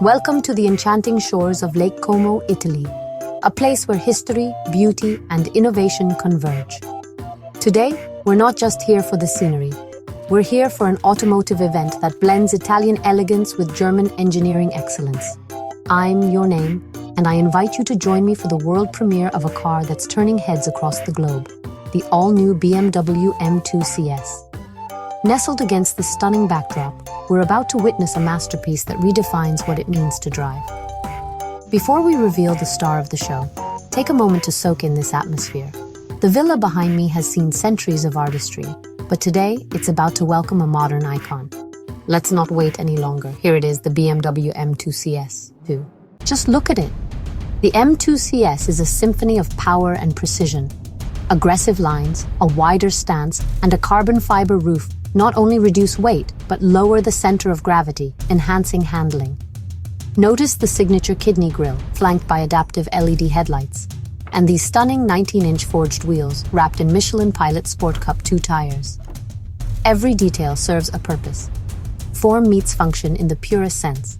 Welcome to the enchanting shores of Lake Como, Italy, a place where history, beauty, and innovation converge. Today, we're not just here for the scenery. We're here for an automotive event that blends Italian elegance with German engineering excellence. I'm Your Name, and I invite you to join me for the world premiere of a car that's turning heads across the globe, the all-new BMW M2 CS. Nestled against this stunning backdrop, we're about to witness a masterpiece that redefines what it means to drive. Before we reveal the star of the show, take a moment to soak in this atmosphere. The villa behind me has seen centuries of artistry, but today it's about to welcome a modern icon. Let's not wait any longer. Here it is, the BMW M2 CS. Just look at it. The M2 CS is a symphony of power and precision. Aggressive lines, a wider stance, and a carbon fiber roof not only reduce weight, but lower the center of gravity, enhancing handling. Notice the signature kidney grille, flanked by adaptive LED headlights, and these stunning 19-inch forged wheels wrapped in Michelin Pilot Sport Cup 2 tires. Every detail serves a purpose. Form meets function in the purest sense.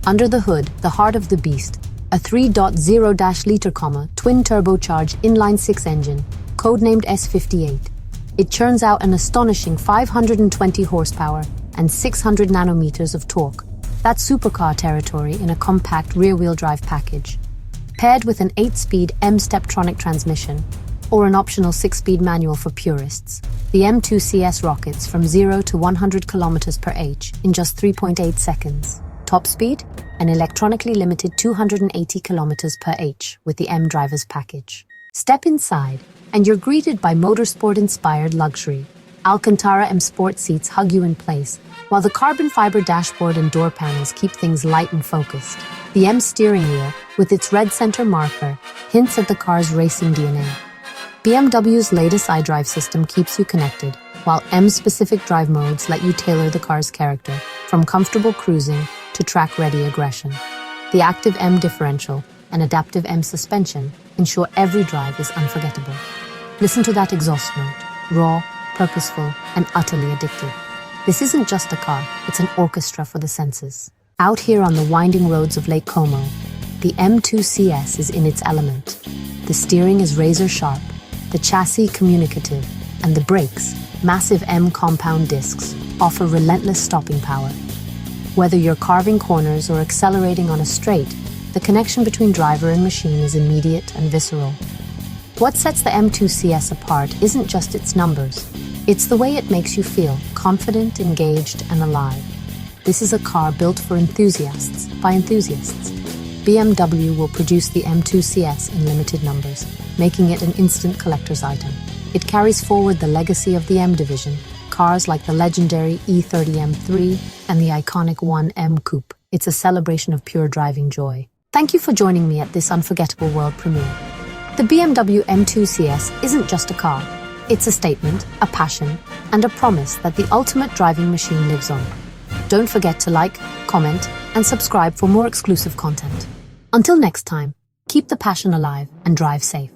Under the hood, the heart of the beast, a 3.0-liter, twin-turbocharged inline-six engine, codenamed S58. It churns out an astonishing 520 horsepower and 600 nanometers of torque. That's supercar territory in a compact rear-wheel drive package. Paired with an 8-speed M-Steptronic transmission, or an optional 6-speed manual for purists, the M2 CS rockets from 0 to 100 km per h in just 3.8 seconds. Top speed? An electronically limited 280 km per h with the M Drivers package. Step inside, and you're greeted by motorsport-inspired luxury. Alcantara M Sport seats hug you in place, while the carbon fiber dashboard and door panels keep things light and focused. The M steering wheel, with its red center marker, hints at the car's racing DNA. BMW's latest iDrive system keeps you connected, while M-specific drive modes let you tailor the car's character, from comfortable cruising to track-ready aggression. The active M differential and adaptive M suspension ensure every drive is unforgettable. Listen to that exhaust note, raw, purposeful, and utterly addictive. This isn't just a car, it's an orchestra for the senses. Out here on the winding roads of Lake Como, the M2 CS is in its element. The steering is razor-sharp, the chassis communicative, and the brakes, massive M compound discs, offer relentless stopping power. Whether you're carving corners or accelerating on a straight, the connection between driver and machine is immediate and visceral. What sets the M2 CS apart isn't just its numbers. It's the way it makes you feel confident, engaged, and alive. This is a car built for enthusiasts, by enthusiasts. BMW will produce the M2 CS in limited numbers, making it an instant collector's item. It carries forward the legacy of the M division, cars like the legendary E30 M3 and the iconic 1M Coupe. It's a celebration of pure driving joy. Thank you for joining me at this unforgettable world premiere. The BMW M2 CS isn't just a car. It's a statement, a passion, and a promise that the ultimate driving machine lives on. Don't forget to like, comment, and subscribe for more exclusive content. Until next time, keep the passion alive and drive safe.